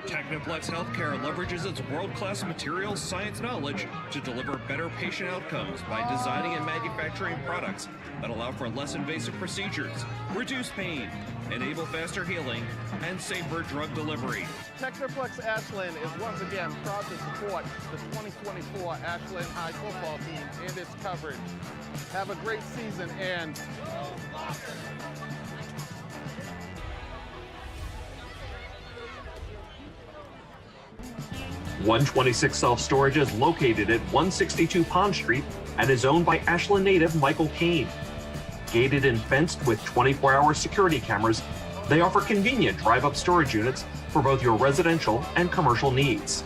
Technoplex Healthcare leverages its world-class materials science knowledge to deliver better patient outcomes by designing and manufacturing products that allow for less invasive procedures, reduce pain, enable faster healing, and safer drug delivery. Technoplex Ashland is once again proud to support the 2024 Ashland High football team and its coverage. Have a great season and 126 Self-Storage is located at 162 Pond Street and is owned by Ashland native Michael Campbell. Gated and fenced with 24-hour security cameras, they offer convenient drive-up storage units for both your residential and commercial needs.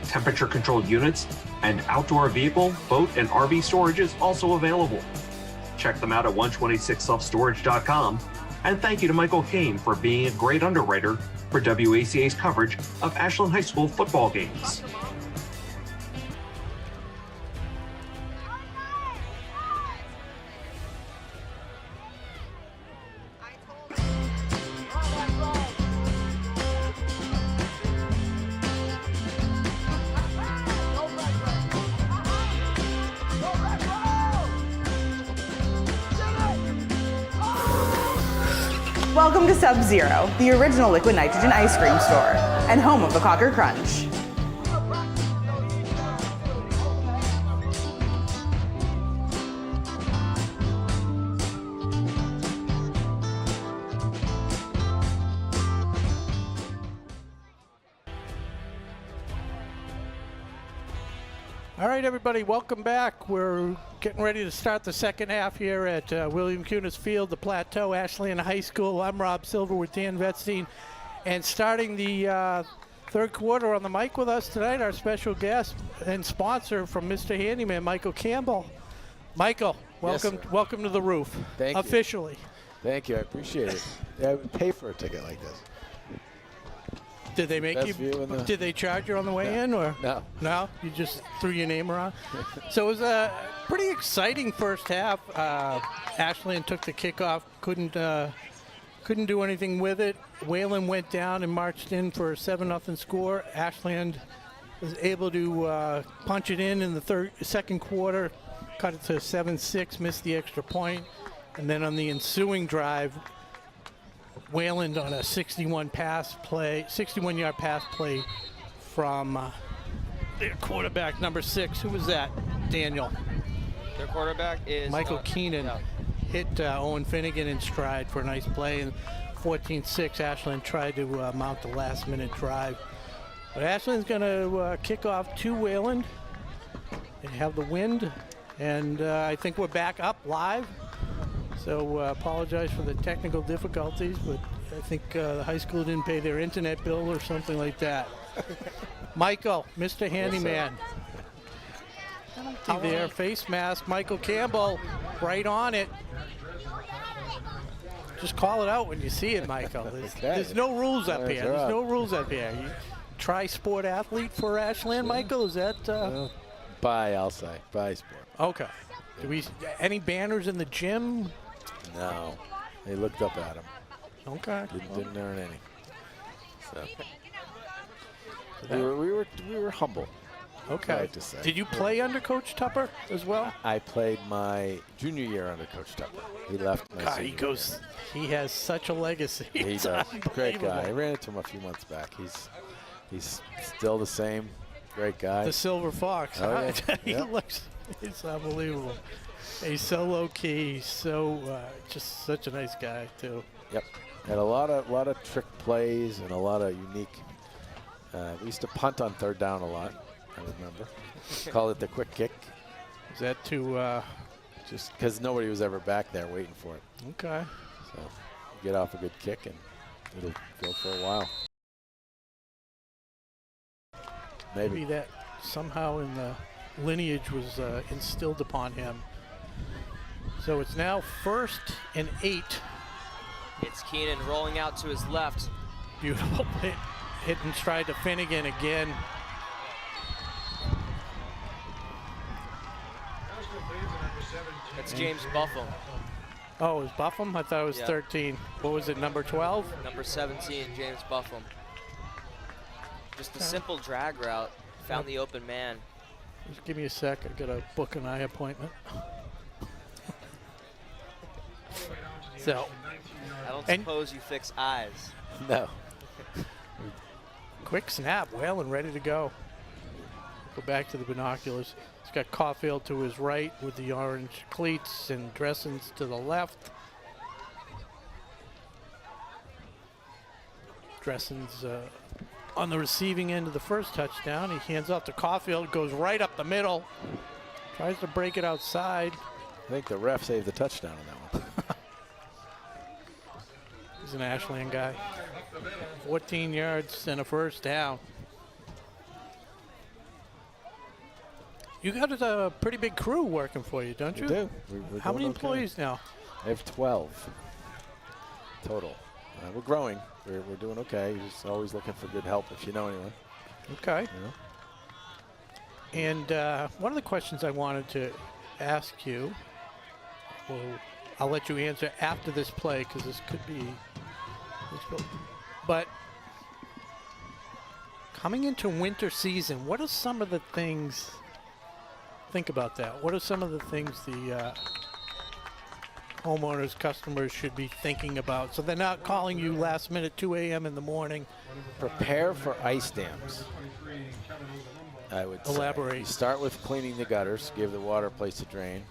Temperature-controlled units and outdoor vehicle, boat, and RV storage is also available. Check them out at 126selfstorage.com, and thank you to Michael Campbell for being a great underwriter for WACA's coverage of Ashland High School football games. Welcome to Sub-Zero, the original liquid nitrogen ice cream store, and home of the Cocker Crunch. All right, everybody, welcome back. We're getting ready to start the second half here at William Cunis Field, the Plateau, Ashland High School. I'm Rob Silver with Dan Vetstein. And starting the third quarter on the mic with us tonight, our special guest and sponsor from Mr. Handyman, Michael Campbell. Michael, welcome, Yes, welcome to the roof. Thank you. Officially. Thank you. I appreciate it. Yeah, I would pay for a ticket like this. Did they make Best you? view in the- Did they charge you on the way in, or No. No, you just threw your name around. So it was a pretty exciting first half. Ashland took the kickoff, couldn't do anything with it. Wayland went down and marched in for a 7-0 score. Ashland was able to punch it in the second quarter, cut it to 7-6, missed the extra point, and then on the ensuing drive, Wayland on a 61-yard pass play from their quarterback, number 6. Who was that? Daniel. Their quarterback is Michael Keenan. Yeah. Hit Owen Finnegan in stride for a nice play. And 14-6, Ashland tried to mount the last-minute drive. But Ashland's going to kick off to Wayland. They have the wind, and I think we're back up live. So apologize for the technical difficulties, but I think the high school didn't pay their internet bill or something like that. Michael, Mr. Handyman. There, face mask, Michael Campbell, right on it. Just call it out when you see it, Michael. There's no rules up here. There's no rules up here. You tri-sport athlete for Ashland, Michael? Is that? I'll say. Bye, sport. Okay. Do we any banners in the gym? No. They looked up at him. Okay. Didn't earn any. So we were humble. Okay. I have to say. Did you play under Coach Tupper as well? I played my junior year under Coach Tupper. He left my God, senior year. he has such a legacy. He It's does. Great guy. I unbelievable. ran into him a few months back. He's still the same. Great guy. The Silver Fox. Oh, huh? yeah. He Yep. looks, it's unbelievable. He's so low key, so just such a nice guy too. Yep. Had a lot of trick plays and a lot of unique. We used to punt on third down a lot. I remember. Call it the quick kick. Is that to? Just because nobody was ever back there waiting for it. Okay. So get off a good kick and it'll go for a while. Maybe that somehow in the lineage was instilled upon him. So it's now 1st and 8. It's Keenan rolling out to his left. Beautiful hit and stride to Finnegan again. That's James Buffalo. Oh, it was Buffum? I thought it was Yeah. 13. What was it, number 12? Number 17, James Buffum. Just a simple drag route. Found the open man. Just give me a sec. I got to book an eye appointment. So, I don't And- suppose you fix eyes. No. quick snap. Wayland ready to go. Go back to the binoculars. He's got Caulfield to his right with the orange cleats and Dressens to the left. Dressens on the receiving end of the first touchdown. He hands off to Caulfield, goes right up the middle. Tries to break it outside. I think the ref saved the touchdown on that one. He's an Ashland guy. 14 yards and a first down. You got a pretty big crew working for you, don't you? We do. We're How many doing okay. employees now? I have 12 total. We're growing. We're doing okay. You're just always looking for good help if you know anyone. Okay. You know? And one of the questions I wanted to ask you, well, I'll let you answer after this play because this could be, but coming into winter season, what are some of the things, think about that, what are some of the things the homeowners, customers should be thinking about so they're not calling you last minute 2 a.m. in the morning? Prepare for ice dams. I would Elaborate. say. You start with cleaning the gutters, give the water a place to drain.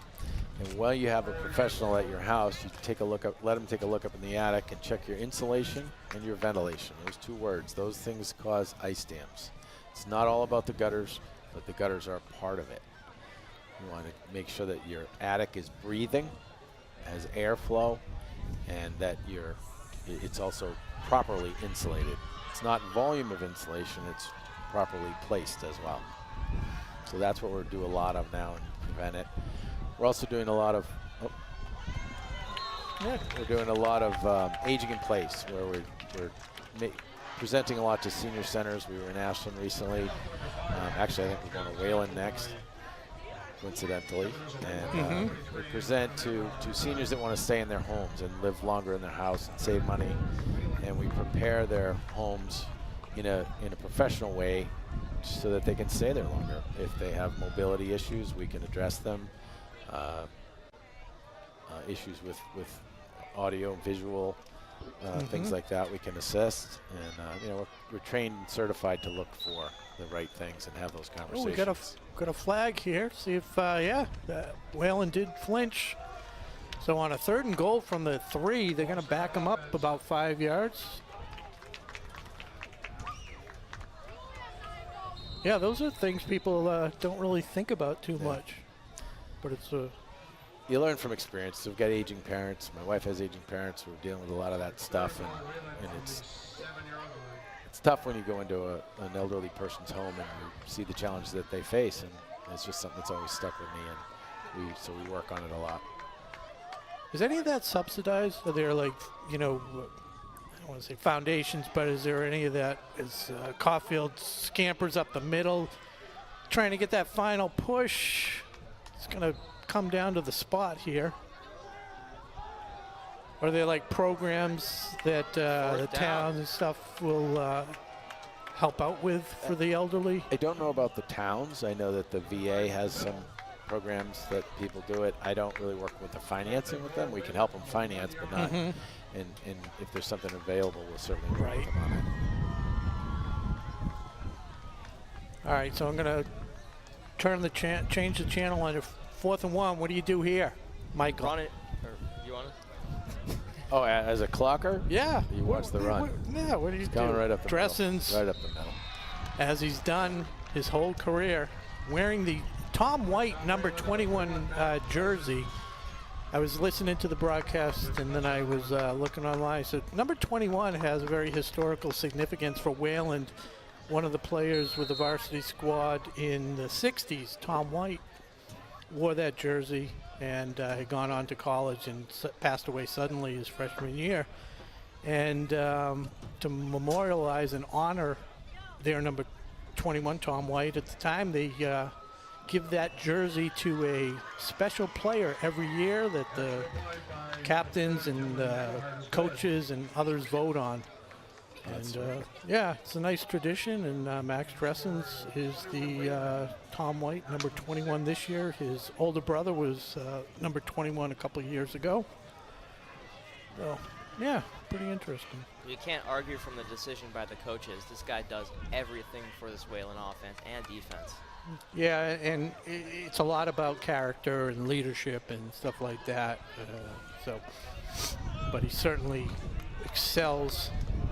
And while you have a professional at your house, you take a look up, let them take a look up in the attic and check your insulation and your ventilation. Those two words, those things cause ice dams. It's not all about the gutters, but the gutters are part of it. You want to make sure that your attic is breathing, has airflow, and that it's also properly insulated. It's not volume of insulation, it's properly placed as well. So that's what we're doing a lot of now and prevent it. We're also doing a lot of aging in place, where we're presenting a lot to senior centers. We were in Ashland recently. Actually, I think we're going to Wayland next, coincidentally. And we present to seniors that want to stay in their homes and live longer in their house and save money. And we prepare their homes in a professional way so that they can stay there longer. If they have mobility issues, we can address them. Issues with audio, visual, things like that, we can assist. And you know, we're trained and certified to look for the right things and have those Oh, conversations. we got a flag here. See if Wayland did flinch. So on a 3rd and goal from the 3, they're going to back them up about 5 yards. Yeah, those are things people don't really think about too much. But it's a... You learn from experience. We've got aging parents. My wife has aging parents. We're dealing with a lot of that stuff, and it's tough when you go into an elderly person's home and you see the challenges that they face, and it's just something that's always stuck with me, and so we work on it a lot. Is any of that subsidized? Are there, like, you know, I don't want to say foundations, but is there any of that? Is Caulfield scampers up the middle, trying to get that final push? It's going to come down to the spot here. Are there like programs that the towns and stuff will help out with for the elderly? I don't know about the towns. I know that the VA has some programs that people do it. I don't really work with the financing with them. We can help them finance, but not. And if there's something available, we'll certainly work with them on it. All right, so I'm going to turn the change the channel on 4th and 1. What do you do here, Michael? Run it. Or you want it? Oh, as a clocker? Yeah. You watch the run. What do you do? Coming right up the Dressens, middle. Right up the middle. as he's done his whole career, wearing the Tom White number 21 jersey. I was listening to the broadcast and then I was looking online. So number 21 has a very historical significance for Wayland. One of the players with the varsity squad in the 60s, Tom White, wore that jersey and had gone on to college and passed away suddenly his freshman year. And to memorialize and honor their number 21, Tom White, at the time they give that jersey to a special player every year that the captains and coaches and others vote on. And yeah, it's a nice tradition. And Max Dressens is the Tom White, number 21 this year. His older brother was number 21 a couple of years ago. So yeah, pretty interesting. You can't argue from the decision by the coaches. This guy does everything for this Wayland offense and defense. Yeah, and it's a lot about character and leadership and stuff like that. But he certainly excels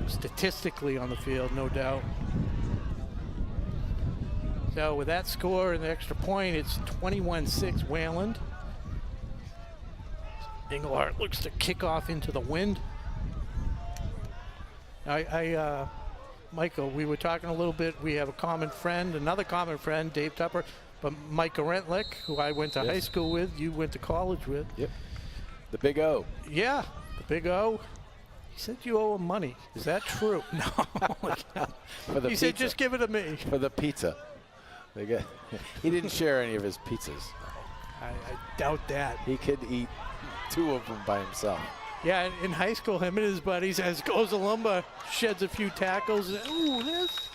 statistically on the field, no doubt. So with that score and the extra point, it's 21-6 Wayland. Engelhardt looks to kick off into the wind. Michael, we were talking a little bit. We have a common friend, another common friend, Dave Tupper, but Mike Rentlick, who I went to high school with, you went to college with. Yep. The Big O. Yeah, the Big O. He said you owe him money. Is that true? No. He said just give it to me. For the pizza. He didn't share any of his pizzas. I doubt that. He could eat 2 of them by himself. Yeah, in high school, him and his buddies, as Ozalumba sheds a few tackles. Ooh, this.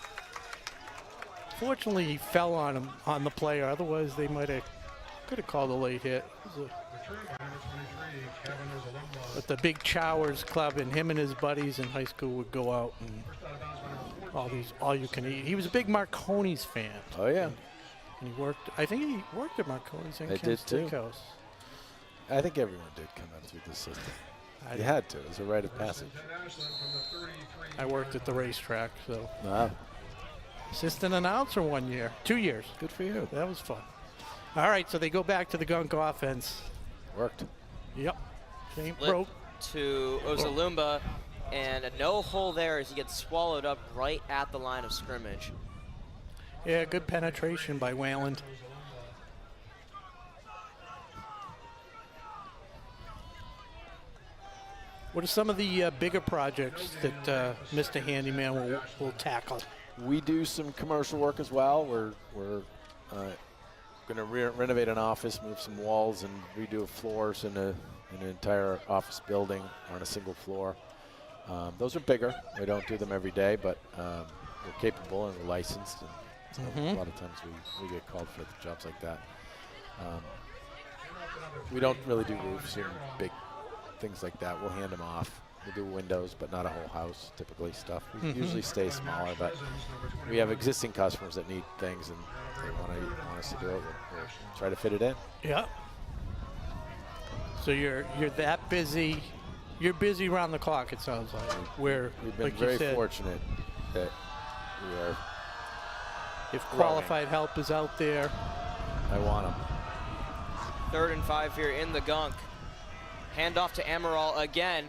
Fortunately, he fell on him, on the player. Otherwise, they could have called a late hit. But the big Chowers Club and him and his buddies in high school would go out and all you can eat. He was a big Marconi's fan. Oh yeah. And he worked. I think he worked at Marconi's and They Ken's did too. Steakhouse. I think everyone did come out through this system. You had to. It was a rite of passage. I worked at the racetrack, so. Wow. Assistant announcer 1 year, 2 years. Good for you. That was fun. All right, so they go back to the gunk offense. Worked. Yep. Same Flip broke. to Ozalumba, and a no hole there as he gets swallowed up right at the line of scrimmage. Yeah, good penetration by Wayland. What are some of the bigger projects that Mr. Handyman will tackle? We do some commercial work as well. We're going to renovate an office, move some walls, and redo floors in an entire office building on a single floor. Those are bigger. We don't do them every day, but we're capable and we're licensed. And so a lot of times we get called for jobs like that. We don't really do roofs and big things like that. We'll hand them off. We do windows, but not a whole house, typically stuff. We usually stay smaller, but we have existing customers that need things and they want us to do it. We'll try to fit it in. Yeah. So you're that busy. You're busy around the clock, it sounds like. We've been like very you said, fortunate that we are. If qualified help is out there. I want them. 3rd and 5 here in the gunk. Handoff to Amaral again.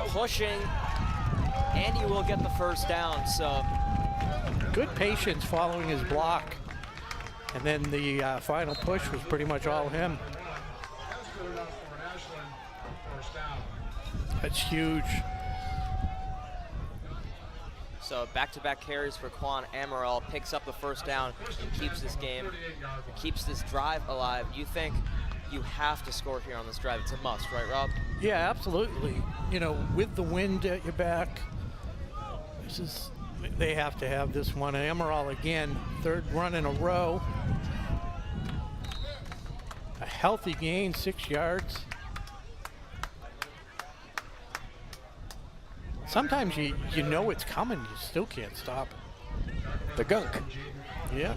Pushing, and he will get the first down. So Good patience following his block. And then the final push was pretty much all him. That's huge. So back-to-back carries for Quan Amaral, picks up the first down and keeps this game, keeps this drive alive. You think you have to score here on this drive? It's a must, right, Rob? Yeah, absolutely. You know, with the wind at your back, they have to have this one. Amaral again, 3rd run in a row. A healthy gain, 6 yards. Sometimes you know it's coming, you still can't stop it. The gunk. Yeah.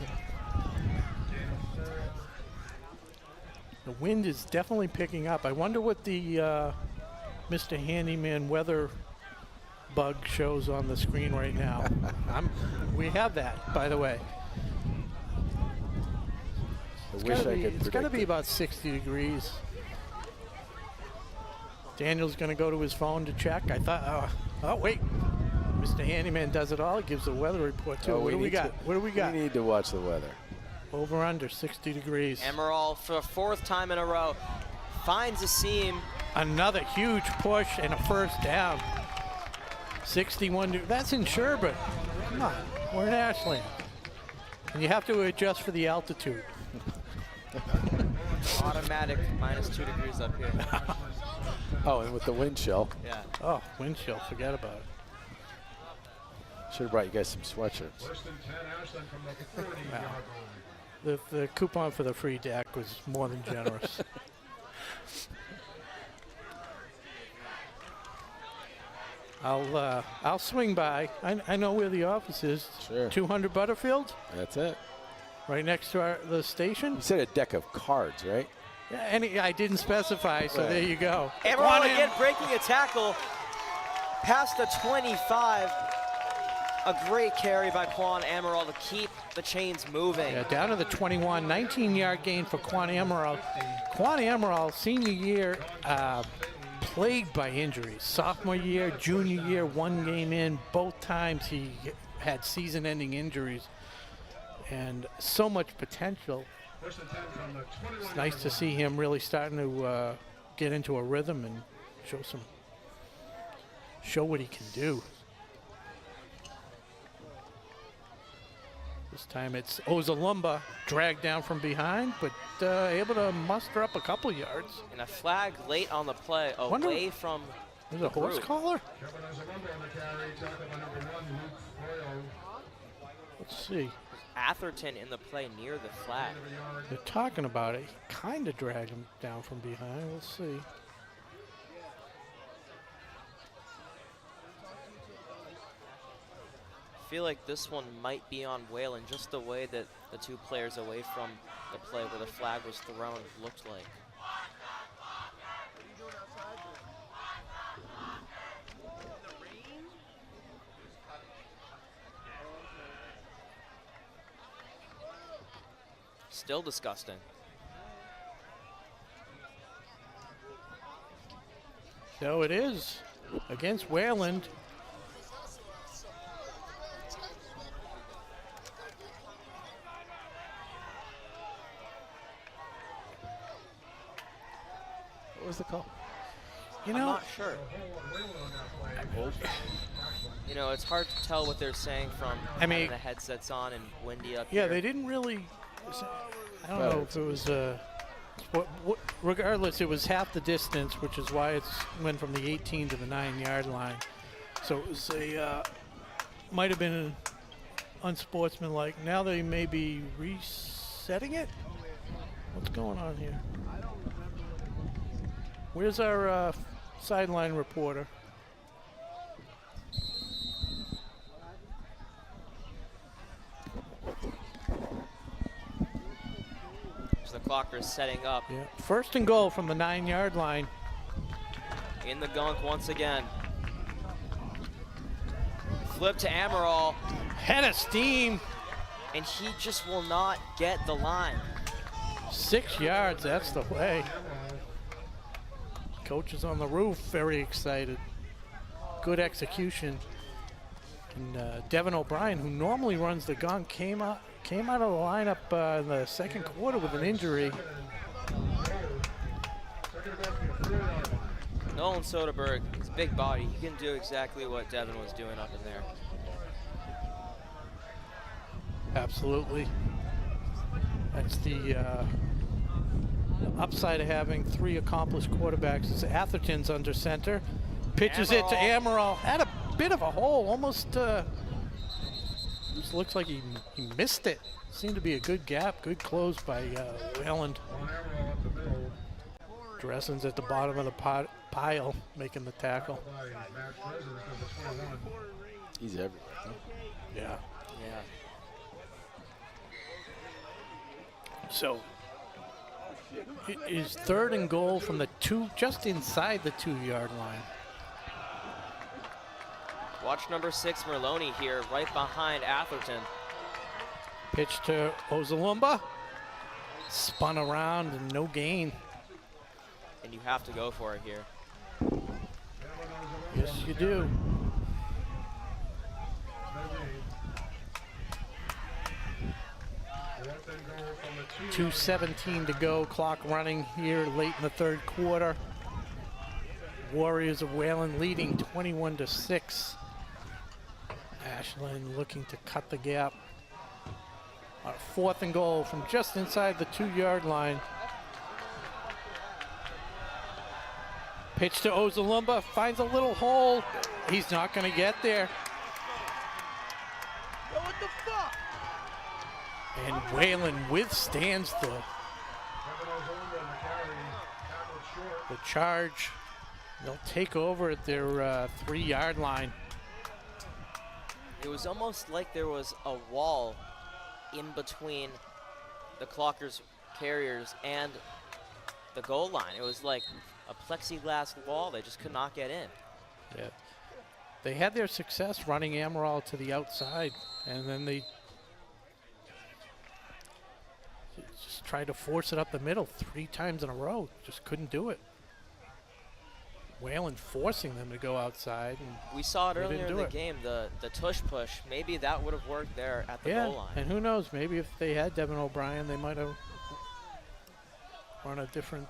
The wind is definitely picking up. I wonder what the Mr. Handyman weather bug shows on the screen right now. We have that, by the way. It's got to be about 60 degrees. Daniel's going to go to his phone to check. I thought, oh wait, Mr. Handyman does it all. He gives the weather report too. What do we got? What do we got? We need to watch the weather. Over under 60 degrees. Amaral for the 4th time in a row finds a seam. Another huge push and a first down. 61. That's in Sherburne. Come on, we're in Ashland. And you have to adjust for the altitude. Automatic -2 degrees up here. Oh, and with the wind chill. Yeah. Oh, wind chill, forget about it. Should have brought you guys some sweatshirts. The coupon for the free deck was more than generous. I'll swing by. I know where the office is. Sure. 200 Butterfield, That's it. right next to the station. You said a deck of cards, right? Yeah, and I didn't specify, so Right. there you go. Amaral again breaking a tackle past the 25. A great carry by Quan Amaral to keep the chains moving. Yeah, down to the 21, 19-yard gain for Quan Amaral. Quan Amaral, senior year, plagued by injuries. Sophomore year, junior year, one game in, both times he had season-ending injuries. And so much potential. It's nice to see him really starting to get into a rhythm and show what he can do. This time it's Ozalumba dragged down from behind, but able to muster up a couple yards. And a flag late on the play away from There's a horse group. collar? Let's see. Atherton in the play near the flag. They're talking about it. He kind of dragged him down from behind. We'll see. I feel like this one might be on Wayland, just the way that the two players away from the play where the flag was thrown looked like. Still disgusting. So it is against Wayland. What was the call? You I'm know, not sure. You know, it's hard to tell what they're saying from having the headsets on and windy up yeah, here. they didn't really. I don't know if it was. Regardless, it was half the distance, which is why it went from the 18 to the 9-yard line. So it was might have been unsportsmanlike. Now they may be resetting it. What's going on here? Where's our sideline reporter? So the clocker is setting up. Yeah. First and goal from the 9-yard line. In the gunk once again. Flip to Amaral. Head of steam. And he just will not get the line. 6 yards, that's the way. Coach is on the roof, very excited. Good execution. And Devin O'Brien, who normally runs the gun, came out of the lineup in the second quarter with an injury. Nolan Soderberg, his big body, he can do exactly what Devin was doing up in there. Absolutely. That's the upside of having 3 accomplished quarterbacks. Is Atherton's under center. Pitches it to Amaral. Had a bit of a hole, almost looks like he missed it. Seemed to be a good gap, good close by Wayland. Dressen's at the bottom of the pile, making the tackle. He's everywhere. Huh? Yeah. Yeah. So it is third and goal from the just inside the 2-yard line. Watch number 6, Merloni here, right behind Atherton. Pitch to Ozalumba. Spun around and no gain. And you have to go for it here. Yes, you do. .2:17 to go, clock running here late in the third quarter. Warriors of Wayland leading 21-6. Ashland looking to cut the gap. On 4th and goal from just inside the 2-yard line. Pitch to Ozalumba, finds a little hole. He's not going to get there. What the fuck? And Wayland withstands the charge. They'll take over at their 3-yard line. It was almost like there was a wall in between the Clockers carriers and the goal line. It was like a plexiglass wall. They just could not get in. Yeah. They had their success running Amaral to the outside, and then they just tried to force it up the middle 3 times in a row. Just couldn't do it. Wayland forcing them to go outside. And we saw it earlier in the it. game, the tush push. Maybe that would have worked there at the goal line. And who knows, maybe if they had Devin O'Brien, they might have run a different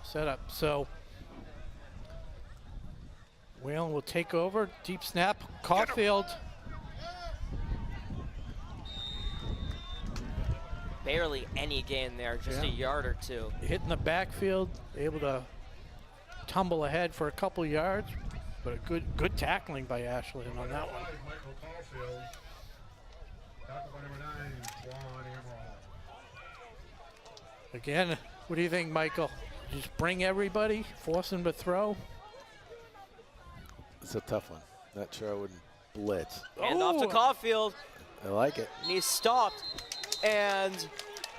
setup. So Wayland will take over. Deep snap. Caulfield. Barely any gain there, just a yard or 2. Hitting the backfield, able to tumble ahead for a couple yards, but a good tackling by Ashland on that one. Michael Campbell. Tackle by number 9, Juan Amaral. Again, what do you think, Michael? Just bring everybody, force them to throw? It's a tough one. Not sure I wouldn't blitz. Hand off to Caulfield. I like it. And he's stopped, and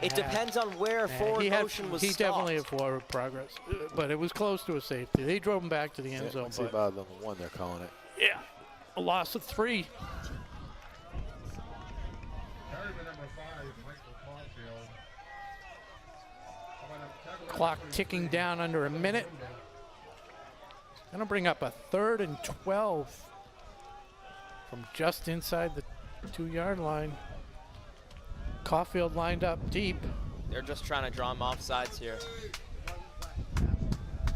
it depends on where forward motion was He stopped. definitely had forward progress, but it was close to a safety. They drove him back to the end zone. Let's see about the 1 they're calling it. Yeah, a loss of 3. Carry by number 5, Michael Campbell. Clock ticking down under a minute. Gonna bring up a 3rd and 12 from just inside the 2-yard line. Caulfield lined up deep. They're just trying to draw him off sides here.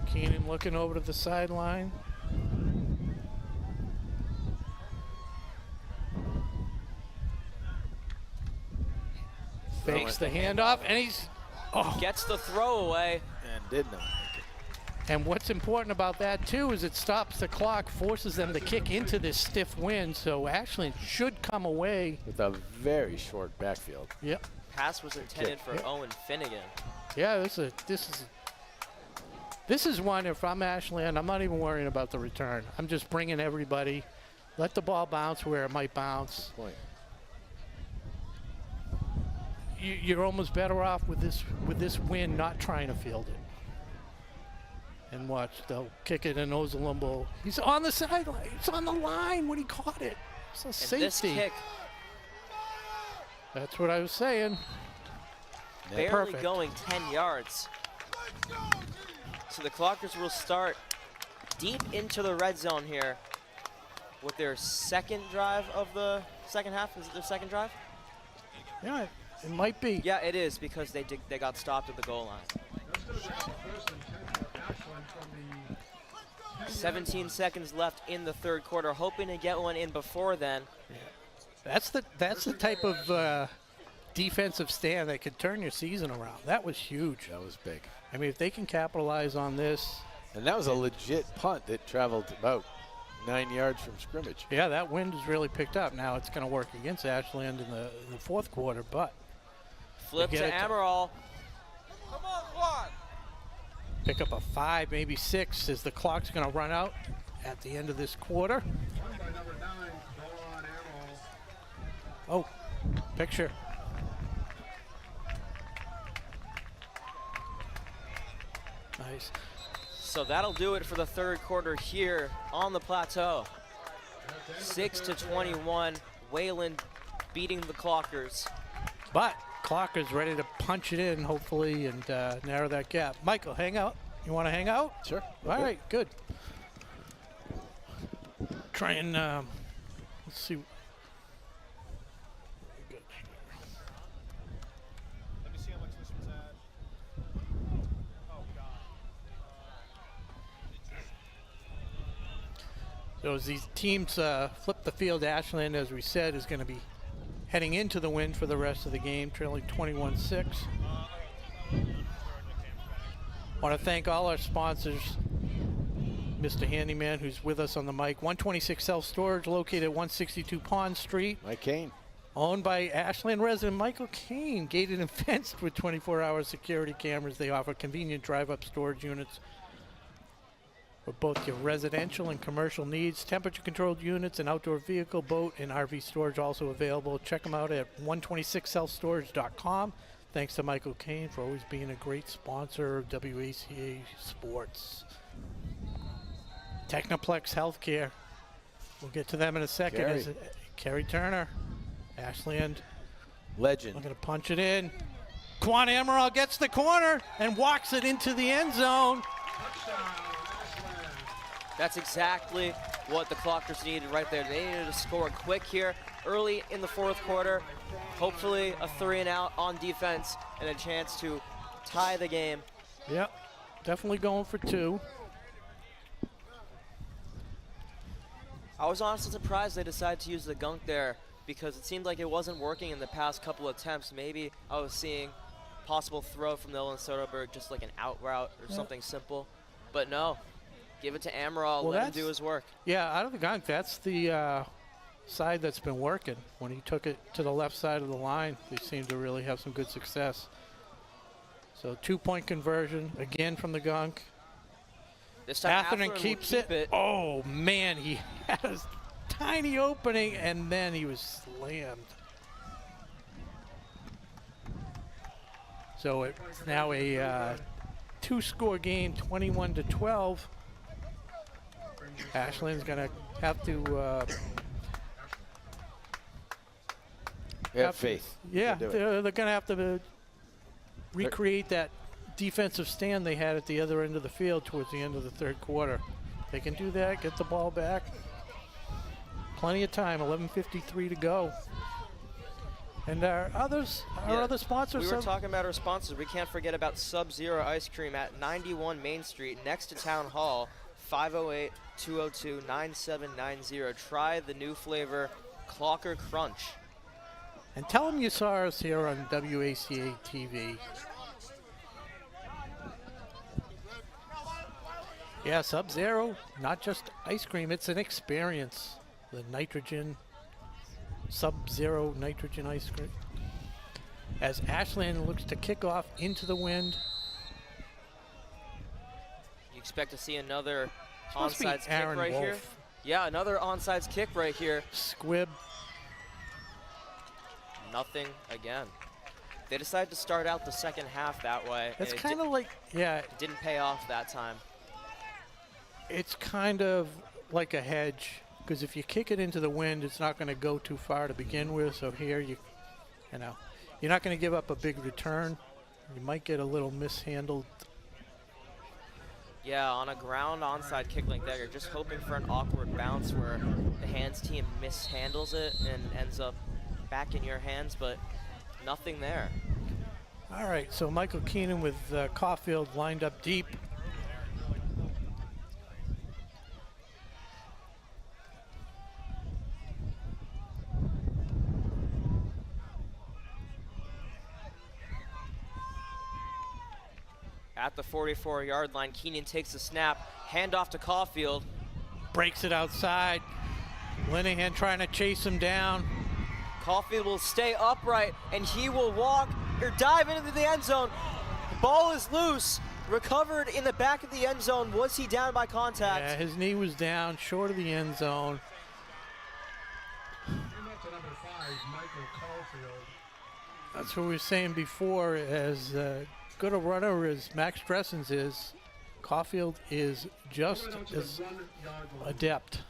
Keenan looking over to the sideline. Fakes the handoff, and he's Gets the throw away. And did not make it. And what's important about that too is it stops the clock, forces them to kick into this stiff wind. So Ashland should come away with a very short backfield. Yep. Pass was intended for Owen Finnegan. Yeah, this is one. If I'm Ashland, I'm not even worrying about the return. I'm just bringing everybody. Let the ball bounce where it might bounce. Point. You're almost better off with this win, not trying to field it. And watch, they'll kick it in Ozalumbo. He's on the sideline. It's on the line when he caught it. It's a safety. This kick, that's what I was saying. barely going 10 yards. So the Clockers will start deep into the red zone here with their second drive of the second half. Is it their second drive? Yeah, it might be. Yeah, it is, because they got stopped at the goal line. 17 seconds left in the 3rd quarter, hoping to get one in before then. Yeah. That's the type of defensive stand that could turn your season around. That was huge. That was big. I mean, if they can capitalize on this. And that was a legit punt that traveled about 9 yards from scrimmage. Yeah, that wind has really picked up. Now it's going to work against Ashland in the 4th quarter, but. Flip to Amaral. Come on, Juan. Pick up a 5, maybe 6 as the clock's going to run out at the end of this quarter. Oh, picture. Nice. So that'll do it for the 3rd quarter here on the plateau. 6-21, Wayland beating the Clockers. But Clockers ready to punch it in, hopefully, and narrow that gap. Michael, hang out. You want to hang out? Sure. All right, good. Try and, let's see. Good. Let me see how much this was at. Oh, God. So as these teams flip the field, Ashland, as we said, is going to be heading into the win for the rest of the game, trailing 21-6. Want to thank all our sponsors. Mr. Handyman, who's with us on the mic. 126 Self-Storage, located at 162 Pond Street. Mike Kane. Owned by Ashland resident Michael Campbell. Gated and fenced with 24-hour security cameras. They offer convenient drive-up storage units for both your residential and commercial needs. Temperature-controlled units and outdoor vehicle, boat, and RV storage also available. Check them out at 126selfstorage.com. Thanks to Michael Campbell for always being a great sponsor of WACA Sports. Technoplex Healthcare. We'll get to them in a second. Kerry Turner, Ashland. Legend. I'm going to punch it in. Quan Amaral gets the corner and walks it into the end zone. That's exactly what the Clockers needed right there. They needed to score quick here early in the fourth quarter. Hopefully a 3-and-out on defense and a chance to tie the game. Yep, definitely going for 2. I was honestly surprised they decided to use the gunk there because it seemed like it wasn't working in the past couple of attempts. Maybe I was seeing possible throw from Nolan Soderberg, just like an out route or something simple. But no, give it to Amaral, let him do his work. Yeah, out of the gunk, that's the side that's been working. When he took it to the left side of the line, they seem to really have some good success. So 2-point conversion, again from the gunk. This time Atherton keeps it. Oh, man, he had a tiny opening, and then he was slammed. So it's now a 2-score game, 21-12. Ashland's going to have to have faith. Yeah, they're going to have to recreate that defensive stand they had at the other end of the field towards the end of the third quarter. They can do that, get the ball back. Plenty of time, 11:53 to go. And our other sponsors. We were talking about our sponsors. We can't forget about Sub-Zero Ice Cream at 91 Main Street next to Town Hall, 508-202-9790. Try the new flavor, Clocker Crunch. And tell them you saw us here on WACA-TV. Yeah, Sub-Zero, not just ice cream, it's an experience. The nitrogen, Sub-Zero nitrogen ice cream. As Ashland looks to kick off into the wind. You expect to see another onside kick right Wolf. here? Yeah, another onside kick right here. Squib. Nothing again. They decided to start out the second half that way. It's kind of like, yeah. It didn't pay off that time. It's kind of like a hedge, because if you kick it into the wind, it's not going to go too far to begin with. So here, you know, you're not going to give up a big return. You might get a little mishandled. Yeah, on a ground onside kick like that, you're just hoping for an awkward bounce where the hands team mishandles it and ends up back in your hands, but nothing there. All right, so Michael Keenan with Caulfield lined up deep. At the 44-yard line, Keenan takes the snap, handoff to Caulfield. Breaks it outside. Linehan trying to chase him down. Caulfield will stay upright, and he will walk or dive into the end zone. The ball is loose, recovered in the back of the end zone. Was he down by contact? Yeah, his knee was down, short of the end zone. Number 5, Michael Caulfield. That's what we were saying before, as good a runner as Max Dressens is, Caulfield is just as adept.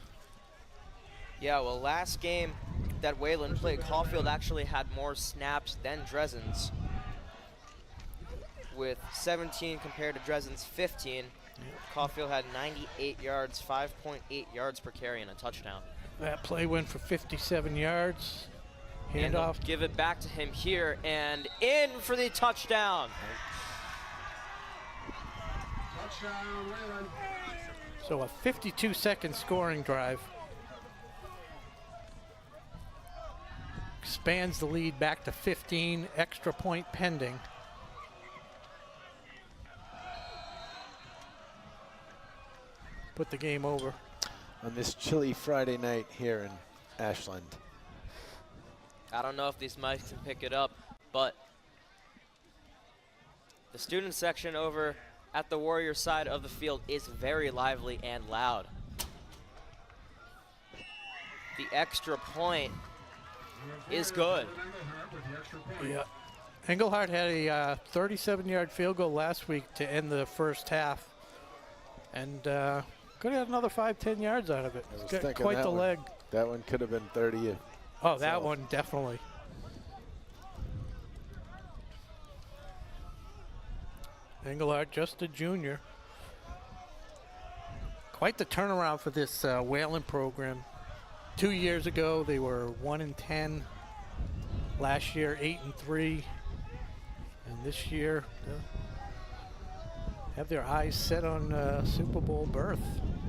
Yeah, well, last game that Wayland played, Caulfield actually had more snaps than Dressens, with 17 compared to Dressens' 15. Yep. Caulfield had 98 yards, 5.8 yards per carry, and a touchdown. That play went for 57 yards. Handoff. Give it back to him here, and in for the touchdown. Touchdown, Wayland. So a 52-second scoring drive. expands the lead back to 15, extra point pending. Put the game over. On this chilly Friday night here in Ashland. I don't know if these mics can pick it up, but the student section over at the Warrior side of the field is very lively and loud. The extra point is good. Yeah. Engelhardt had a 37-yard field goal last week to end the first half, and could have had another 5-10 yards out of it. It's got quite the leg. That one could have been 30. Oh, that one definitely. Engelhardt, just a junior. Quite the turnaround for this Wayland program. 2 years ago, they were 1-10. Last year, 8-3. And this year, have their eyes set on Super Bowl berth.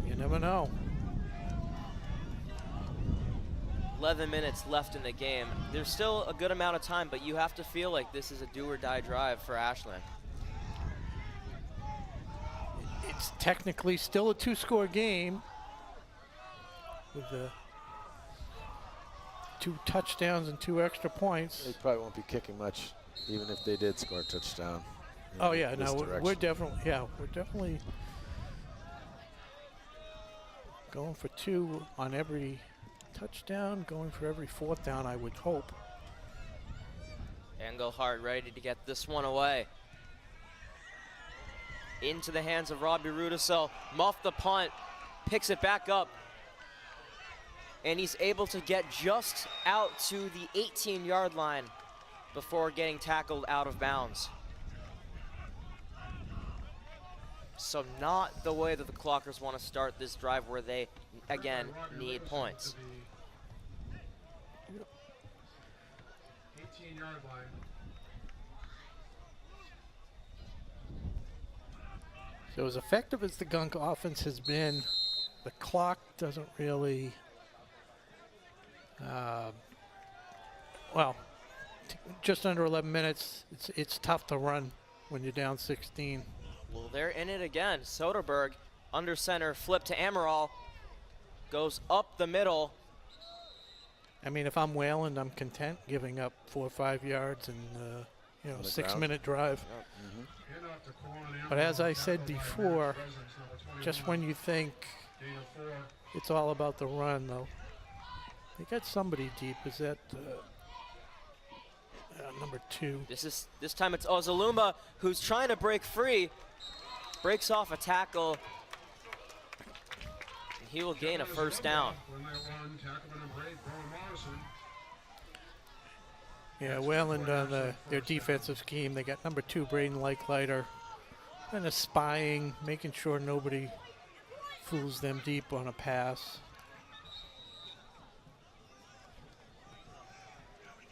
You never know. 11 minutes left in the game. There's still a good amount of time, but you have to feel like this is a do-or-die drive for Ashland. It's technically still a 2-score game with the 2 touchdowns and 2 extra points. They probably won't be kicking much, even if they did score a touchdown. Oh yeah, no, we're definitely going for 2 on every touchdown, going for every 4th down, I would hope. Engelhardt ready to get this one away. Into the hands of Robbie Rudisell. Muff the punt, picks it back up, and he's able to get just out to the 18-yard line before getting tackled out of bounds. So not the way that the Clockers want to start this drive, where they, again, need points. 18-yard line. So as effective as the Gunk offense has been, the clock doesn't really, well, just under 11 minutes, it's tough to run when you're down 16. Well, they're in it again. Soderberg, under center, flip to Amaral, goes up the middle. I mean, if I'm Wayland, I'm content giving up 4 or 5 yards and, you know, 6-minute drive. Yep. Mm-hmm. But as I said before, just when you think it's all about the run, though, they got somebody deep. Is that number 2? This time it's Ozaluma who's trying to break free, breaks off a tackle, and he will gain a first down. Yeah, Wayland on their defensive scheme, they got number 2, Braden Leichleiter, kind of spying, making sure nobody fools them deep on a pass.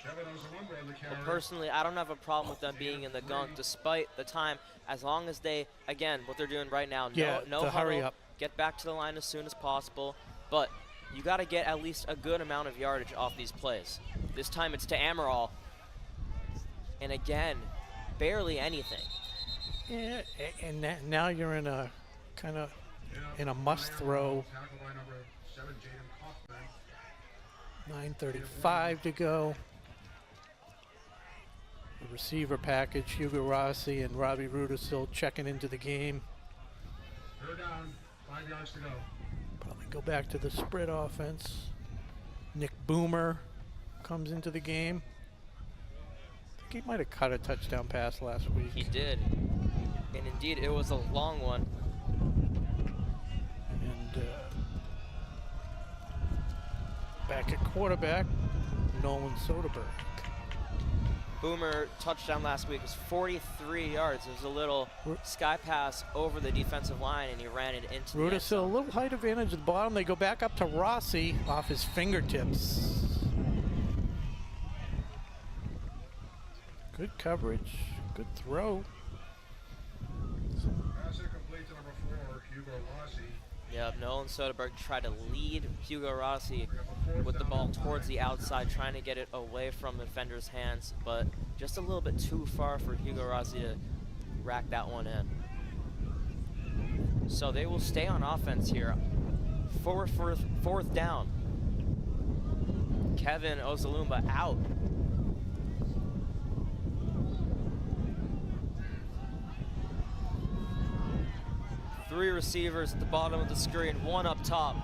Well, personally, I don't have a problem with them being in the Gunk despite the time, as long as they, again, what they're doing right now, no hurry huddle, up. Get back to the line as soon as possible, but you got to get at least a good amount of yardage off these plays. This time it's to Amaral, and again, barely anything. Yeah, and now you're in a kind of in a must throw. 9:35 to go. The receiver package, Hugo Rossi and Robbie Rudisill checking into the game. Third down, 5 yards to go. Probably go back to the spread offense. Nick Boomer comes into the game. I think he might have cut a touchdown pass last week. He did. And indeed, it was a long one. And back at quarterback, Nolan Soderberg. Boomer touchdown last week was 43 yards. It was a little sky pass over the defensive line, and he ran it into the end zone. A little height advantage at the bottom. They go back up to Rossi off his fingertips. Good coverage, good throw. Pass incomplete to number 4, Hugo Rossi. Yep, Nolan Soderberg tried to lead Hugo Rossi with the ball towards the outside, trying to get it away from the defender's hands, but just a little bit too far for Hugo Rossi to rack that one in. So they will stay on offense here. Fourth down. Kevin Ozalumba out. Three receivers at the bottom of the screen, one up top.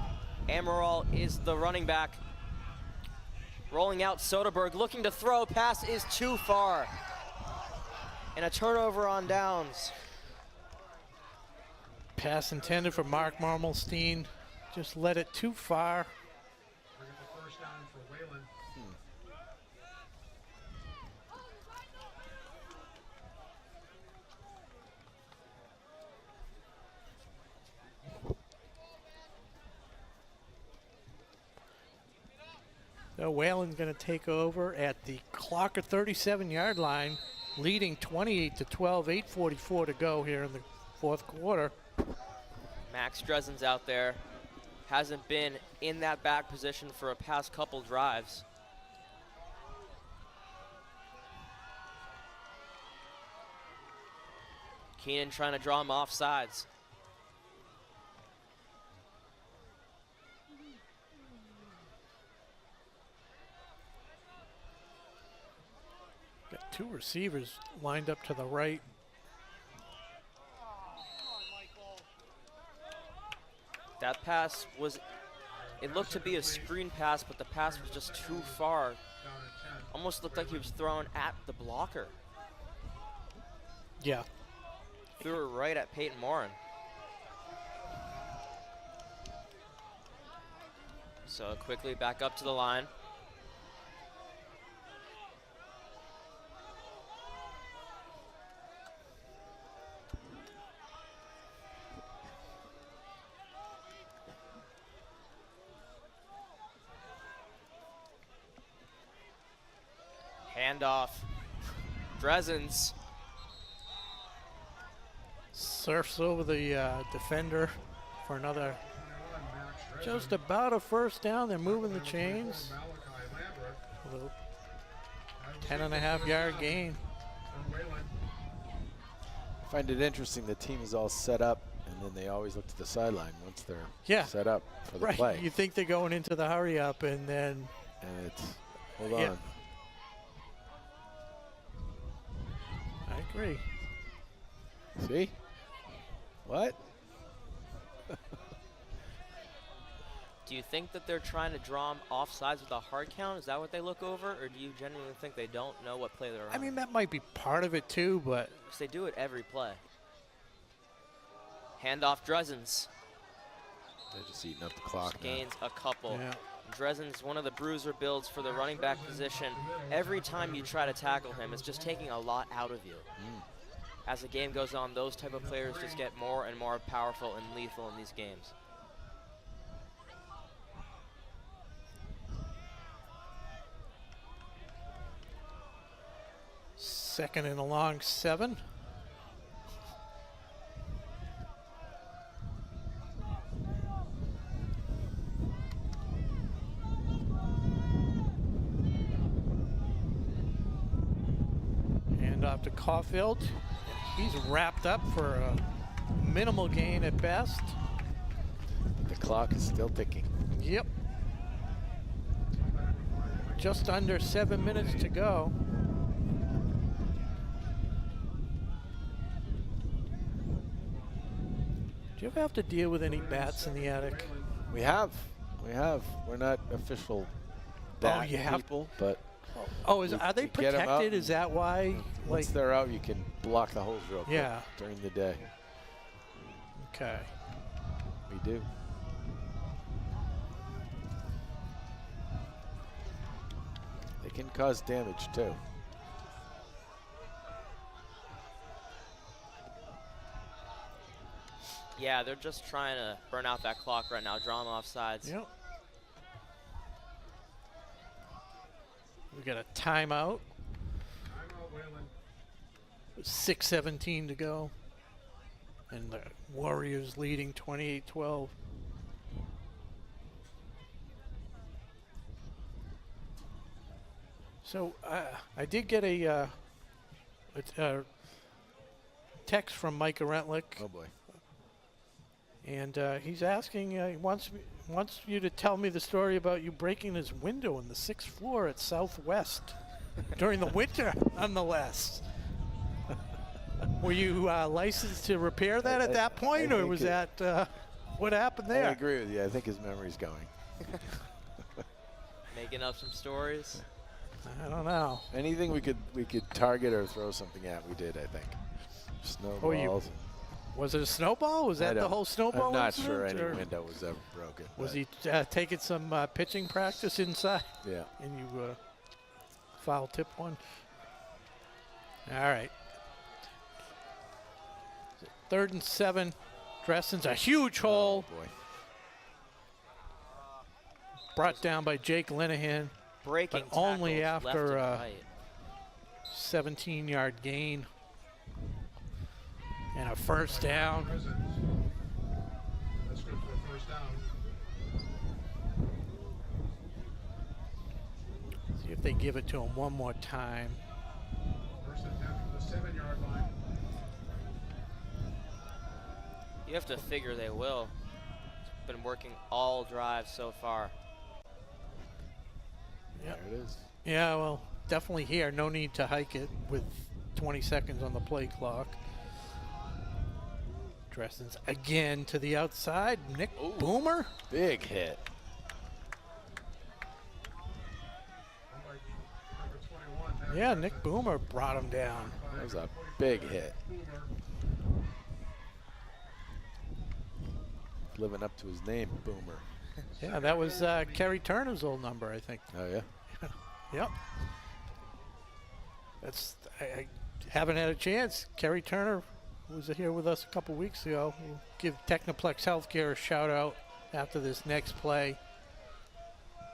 Amaral is the running back. Rolling out Soderberg, looking to throw, pass is too far. And a turnover on downs. Pass intended for Mark Marmelstein. Just led it too far. Bring up the first down for Wayland. So Wayland's going to take over at the Clocker 37-yard line, leading 28-12, 8:44 to go here in the fourth quarter. Max Dresen's out there. Hasn't been in that back position for a past couple drives. Keenan trying to draw him off sides. Got two receivers lined up to the right. That pass was, it looked to be a screen pass, but the pass was just too far. Almost looked like he was thrown at the blocker. Yeah. Threw it right at Peyton Morin. So quickly back up to the line. Handoff. Dresen's. Surfs over the defender for another, just about a first down. They're moving the chains. 10.5-yard gain. I find it interesting the team is all set up, and then they always look to the sideline once they're set up for the play. You think they're going into the hurry up, and then and it's hold on. I agree. See? What? Do you think that they're trying to draw him off sides with a hard count? Is that what they look over? Or do you genuinely think they don't know what play they're on? I mean, that might be part of it too, but. Because they do it every play. Handoff Dresen's. They're just eating up the clock. Gains a couple. Yeah. Dresen's one of the bruiser builds for the running back position. Every time you try to tackle him, it's just taking a lot out of you. As the game goes on, those type of players just get more and more powerful and lethal in these games. Second and a long 7. Hand off to Caulfield. He's wrapped up for a minimal gain at best. The clock is still ticking. Yep. Just under 7 minutes to go. Do you ever have to deal with any bats in the attic? We have. We're not official bat people, but. Oh, are they protected? Is that why? Once they're out, you can block the holes real quick during the day. Okay. We do. They can cause damage too. Yeah, they're just trying to burn out that clock right now, draw them off sides. Yep. We got a timeout. 6:17 to go. And the Warriors leading 28-12. So I did get a text from Mike Arentlick. Oh boy. And he's asking, he wants you to tell me the story about you breaking his window on the 6th floor at Southwest during the winter, nonetheless. Were you licensed to repair that at that point, or was that what happened there? I agree with you. I think his memory's going. Making up some stories. I don't know. Anything we could target or throw something at, we did. I think. Snowballs. Was it a snowball? Was that the whole snowball? I'm not incident, sure any or window was ever broken. was he taking some pitching practice inside? Yeah. And you foul tip one? All right. 3rd and 7. Dressen's a huge hole. Oh, boy. Brought down by Jake Linehan. Breaking but only tackles left after and a right. 17-yard gain. And a first down. That's good for a first down. See if they give it to him one more time. First and 10 from the 7-yard line. You have to figure they will. It's been working all drives so far. Yep. There it is. Yeah, well, definitely here. No need to hike it with 20 seconds on the play clock. Dressen's again to the outside. Nick Boomer. Big hit. Number 21. Yeah, Nick Boomer brought him down. That was a big hit. Living up to his name, Boomer. Yeah, that was Kerry Turner's old number, I think. Oh, yeah? Yep. I haven't had a chance. Kerry Turner was here with us a couple weeks ago. We'll give Technoplex Healthcare a shout out after this next play.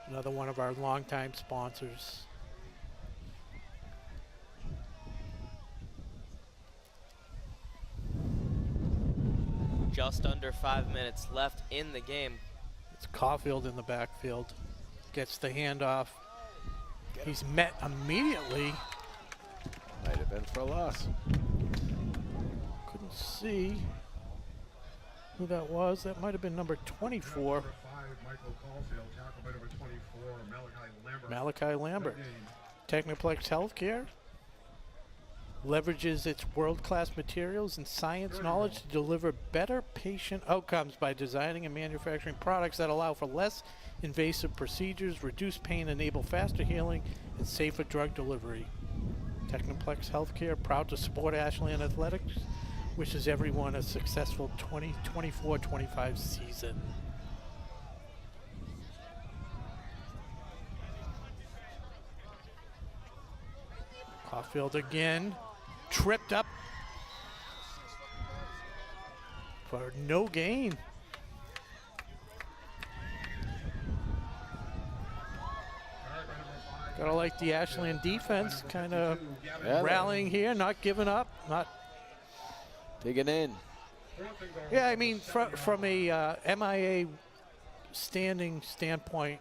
Another one of our longtime sponsors. Just under 5 minutes left in the game. It's Caulfield in the backfield. Gets the handoff. He's met immediately. Might have been for a loss. Couldn't see who that was. That might have been number 24. Number 5, Michael Caulfield, tackled by number 24, Malachi Lambert. Malachi Lambert. Good game. Technoplex Healthcare leverages its world-class materials and science knowledge to deliver better patient outcomes by designing and manufacturing products that allow for less invasive procedures, reduce pain, enable faster healing, and safer drug delivery. Technoplex Healthcare, proud to support Ashland Athletics, wishes everyone a successful 2024-25 season. Caulfield again, tripped up for no gain. Gotta like the Ashland defense, kind of rallying here, not giving up, not digging in. Yeah, I mean, from a MIA standing standpoint,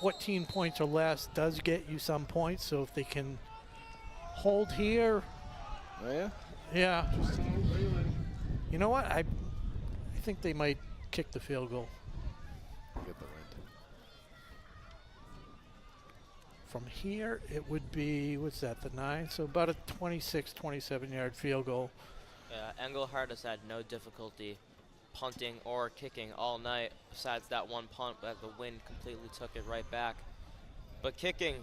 14 points or less does get you some points. So if they can hold here, Oh, yeah? yeah. You know what? I think they might kick the field goal. Get the wind. From here, it would be, what's that, the 9? So about a 26, 27-yard field goal. Engelhardt has had no difficulty punting or kicking all night, besides that one punt, but the wind completely took it right back. But kicking,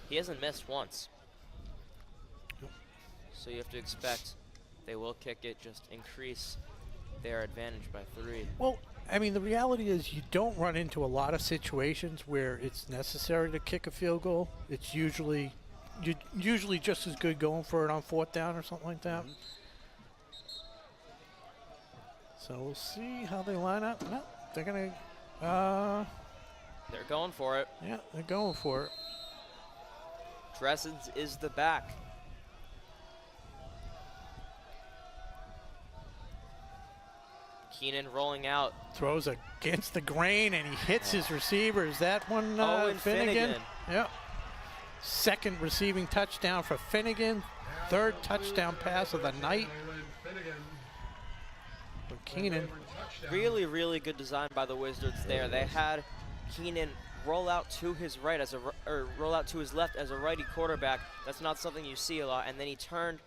he hasn't missed once. So you have to expect they will kick it, just increase their advantage by 3. Well, I mean, the reality is you don't run into a lot of situations where it's necessary to kick a field goal. It's usually just as good going for it on 4th down or something like that. So we'll see how they line up. No, they're going to... They're going for it. Yeah, they're going for it. Dressen's is the back. Keenan rolling out. Throws against the grain, and he hits his receiver. Is that one Owen Finnegan? Finnegan. Yep. Second receiving touchdown for Finnegan. Third touchdown pass of the night for Keenan. Really, really good design by the Wizards there. They had Keenan roll out to his right roll out to his left as a righty quarterback. That's not something you see a lot. And then he turned,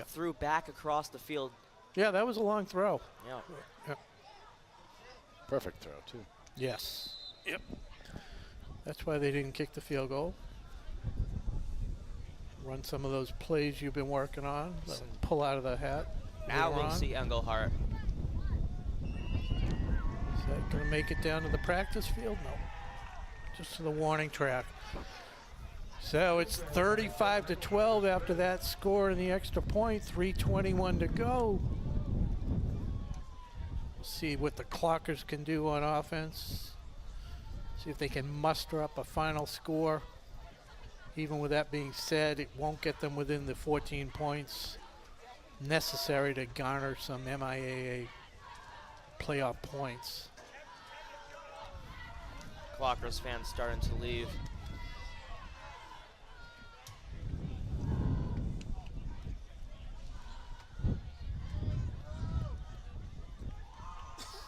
threw back across the field. Yeah, that was a long throw. Yeah. Perfect throw, too. Yes. Yep. That's why they didn't kick the field goal. Run some of those plays you've been working on. Pull out of the hat. Now we'll see Engelhart. Is that going to make it down to the practice field? No. Just to the warning track. So it's 35-12 after that score and the extra point. 3:21 to go. We'll see what the Clockers can do on offense. See if they can muster up a final score. Even with that being said, it won't get them within the 14 points necessary to garner some MIAA playoff points. Clockers fans starting to leave.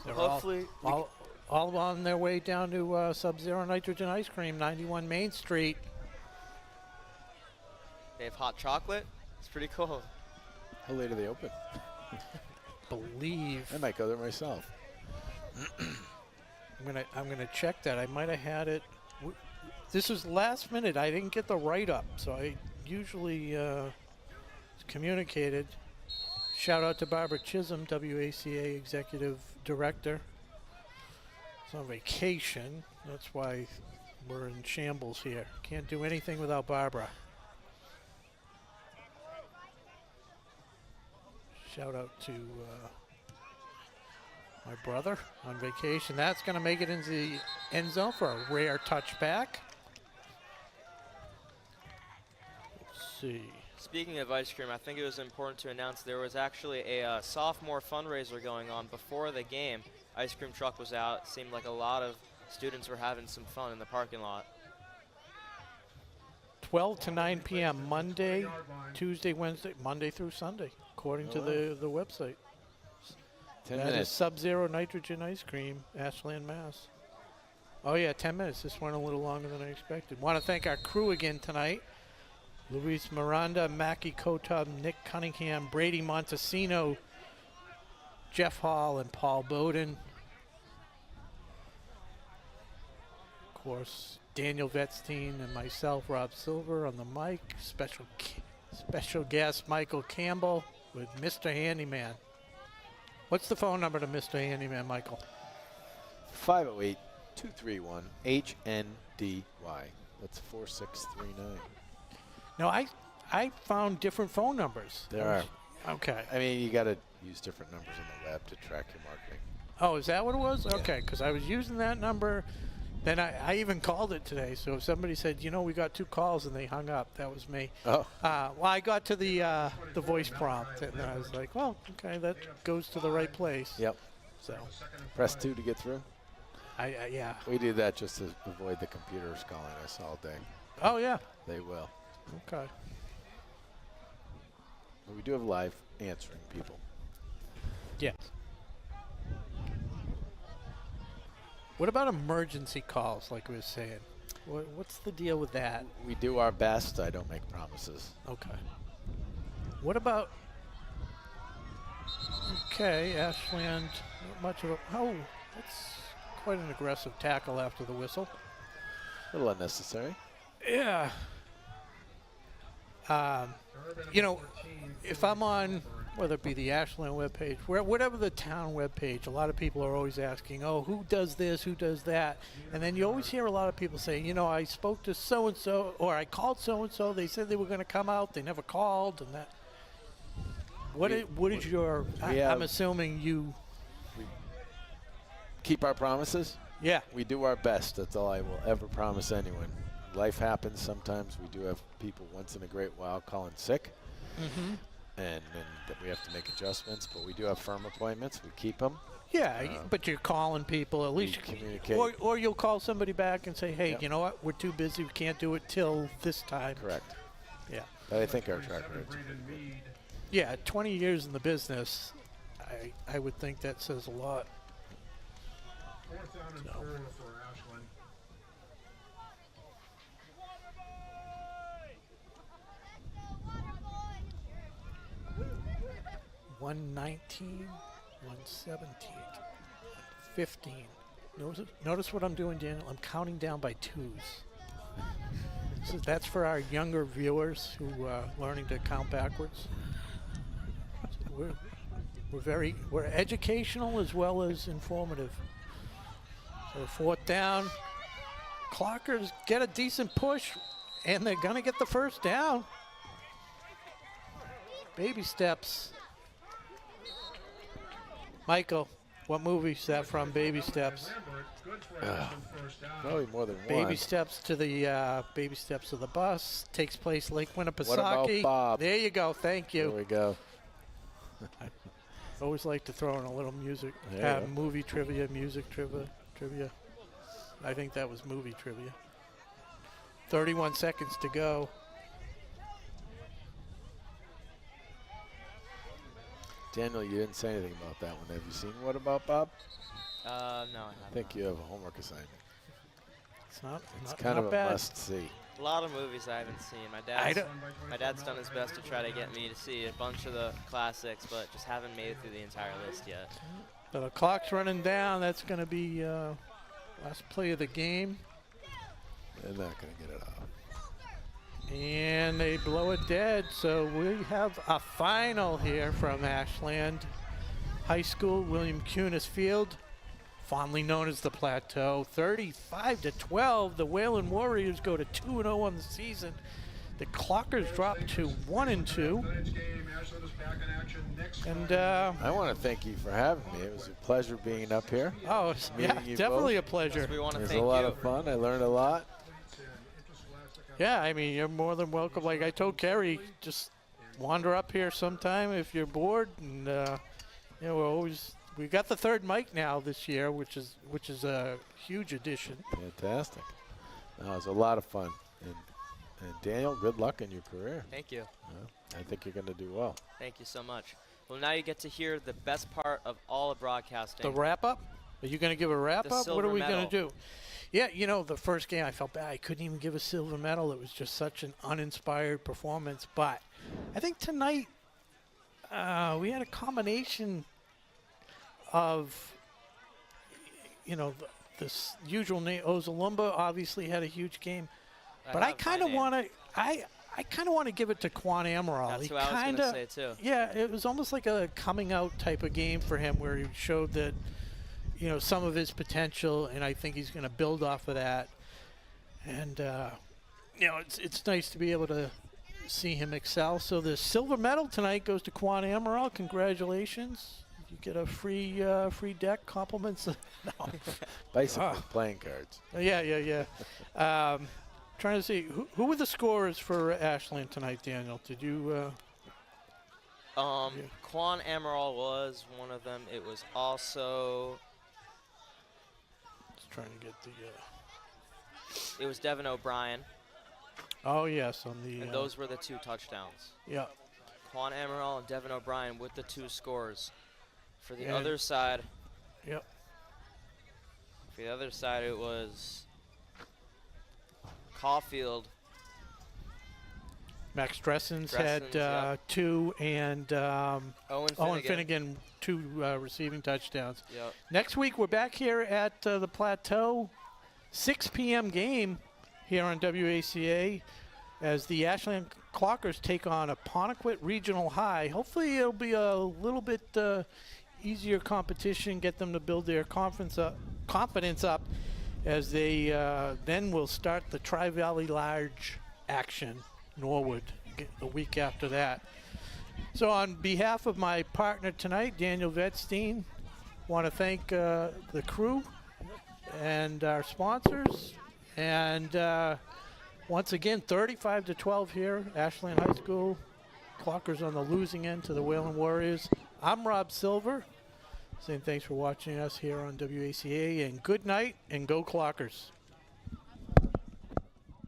They're hopefully all on their way down to Sub-Zero Nitrogen Ice Cream, 91 Main Street. They have hot chocolate. It's pretty cool. How late are they open? Believe. I might go there myself. I'm gonna check that. I might have had it. This was last minute. I didn't get the write-up, so I usually communicated. Shout out to Barbara Chisholm, WACA Executive Director. It's on vacation. That's why we're in shambles here. Can't do anything without Barbara. Shout out to my brother on vacation. That's going to make it into the end zone for a rare touchback. Let's see. Speaking of ice cream, I think it was important to announce there was actually a sophomore fundraiser going on before the game. Ice cream truck was out. Seemed like a lot of students were having some fun in the parking lot. 12 to 9 p.m. Monday, Tuesday, Wednesday, Monday through Sunday, according to the website. 10 that minutes. is Sub-Zero Nitrogen Ice Cream, Ashland, Mass. Oh yeah, 10 minutes. This went a little longer than I expected. Want to thank our crew again tonight. Luis Miranda, Mackie Kotub, Nick Cunningham, Brady Montesino, Jeff Hall, and Paul Bowden. Of course, Daniel Vetstein and myself, Rob Silver, on the mic. Special guest Michael Campbell with Mr. Handyman. What's the phone number to Mr. Handyman, Michael? 508-231-HNDY. That's 4639. No, I found different phone numbers. There are. Okay. I mean, you got to use different numbers on the web to track your marketing. Oh, is that what it was? Yeah. Okay, because I was using that number. Then I even called it today. So if somebody said, you know, we got 2 calls and they hung up, that was me. Oh. Well, I got to the voice prompt and I was like, well, okay, that goes to the right place. Yep. So Press 2 to get through. Yeah. We do that just to avoid the computers calling us all day. Oh yeah. They will. Okay. But we do have live answering people. Yes. What about emergency calls, like we were saying? What's the deal with that? We do our best. I don't make promises. Okay. What about? Okay, Ashland. Not much of a. Oh, that's quite an aggressive tackle after the whistle. A little unnecessary. Yeah. You know, if I'm on, whether it be the Ashland webpage, whatever the town webpage, a lot of people are always asking, oh, who does this, who does that? And then you always hear a lot of people saying, you know, I spoke to so-and-so, or I called so-and-so, they said they were going to come out, they never called, and that. What is your, I'm assuming you. We keep our promises? Yeah. We do our best. That's all I will ever promise anyone. Life happens sometimes. We do have people once in a great while calling sick. Mm-hmm. and then we have to make adjustments. But we do have firm appointments. We keep them. Yeah, but you're calling people at least. Communicate. Or you'll call somebody back and say, hey, you know what? We're too busy. We can't do it till this time. Correct. Yeah. But I think our track record. Yeah, 20 years in the business, I would think that says a lot. 4th down and 4 for Ashland. 119, 117, 115. Notice what I'm doing, Daniel. I'm counting down by twos. So that's for our younger viewers who are learning to count backwards. So we're educational as well as informative. So 4th down. Clockers get a decent push, and they're gonna get the first down. Baby steps. Michael, what movie is that from? Baby Steps. Probably more than one. Baby steps to the bus. Takes place Lake Winnipesaukee. What about Bob? There you go. Thank you. There we go. I always like to throw in a little music, movie trivia, music trivia. I think that was movie trivia. 31 seconds to go. Daniel, you didn't say anything about that one. Have you seen What About Bob? No, I haven't. I think you have a homework assignment. It's kind of bad. a must-see. A lot of movies I haven't seen. My dad's done his best to try to get me to see a bunch of the classics, but just haven't made it through the entire list yet. So the clock's running down. That's going to be last play of the game. They're not going to get it out. And they blow it dead. So we have a final here from Ashland High School, William Cunis Field, fondly known as the Plateau. 35-12. The Wayland Warriors go to 2-0 on the season. The Clockers drop to 1-2. And I want to thank you for having me. It was a pleasure being up here. Oh, yeah, definitely a pleasure. We want to It was thank a lot you. of fun. I learned a lot. Yeah, I mean, you're more than welcome. Like I told Kerry, just wander up here sometime if you're bored. And you know, we got the 3rd mic now this year, which is a huge addition. Fantastic. No, it was a lot of fun. And Daniel, good luck in your career. Thank you. I think you're going to do well. Thank you so much. Well, now you get to hear the best part of all of broadcasting. The wrap up? Are you going to give a wrap The up? What are we silver going to do? Yeah, you know, the first game I felt bad. I couldn't even give a silver medal. It was just such an uninspired performance. But I think tonight we had a combination of, you know, this usual name. Ozalumba obviously had a huge game. But I kind of want to I kind of want to give it to Quan Amaral. That's who I was going to say, too. Yeah, it was almost like a coming out type of game for him where he showed that, you know, some of his potential, and I think he's going to build off of that. And, you know, it's nice to be able to see him excel. So the silver medal tonight goes to Quan Amaral. Congratulations. You get a free deck, compliments. No. Bicycle playing cards. Yeah. Trying to see, who were the scorers for Ashland tonight, Daniel? Did you? Quan Amaral was one of them. It was also. Just trying to get the. It was Devin O'Brien. Oh yes, on the. And those were the 2 touchdowns. Yeah. Quan Amaral and Devin O'Brien with the 2 scores. For the other side. Yep. For the other side, it was Caulfield. Max Dressens had 2, and Owen Finnegan 2 receiving touchdowns. Yep. Next week, we're back here at the Plateau, 6 p.m. game here on WACA as the Ashland Clockers take on Apponequet Regional High. Hopefully, it'll be a little bit easier competition, get them to build their confidence up as they then will start the Tri-Valley Large action, Norwood, the week after that. So on behalf of my partner tonight, Daniel Vetstein, want to thank the crew and our sponsors. And once again, 35-12 here, Ashland High School, Clockers on the losing end to the Wayland Warriors. I'm Rob Silver, saying thanks for watching us here on WACA, and good night and go Clockers.